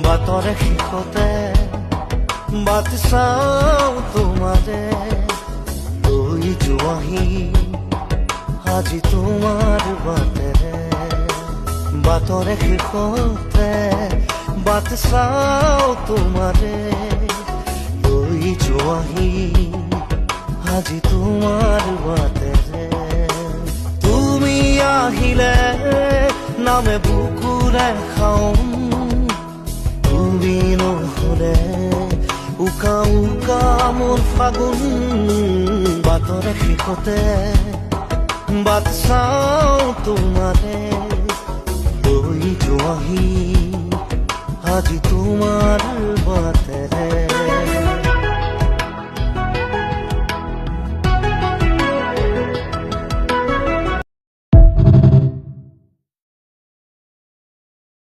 বাটৰে শেষতে বাট চাওঁ তোমাৰে লৈ যোৱাহি আজি তোমাৰ বাটেৰে বাটৰে শেষতে বাট চাওঁ তোমাৰে লৈ যোৱাহি আজি তোমাৰ বাটেৰে তুমি আহিলে নামে বুকুৰে খাওঁ তুমি নহলে উকা উকা মোৰ ফাগুন বাটৰে শেষতে বাট চাওঁ তোমাৰে লৈ যোৱাহি আজি তোমাৰ বাটেৰে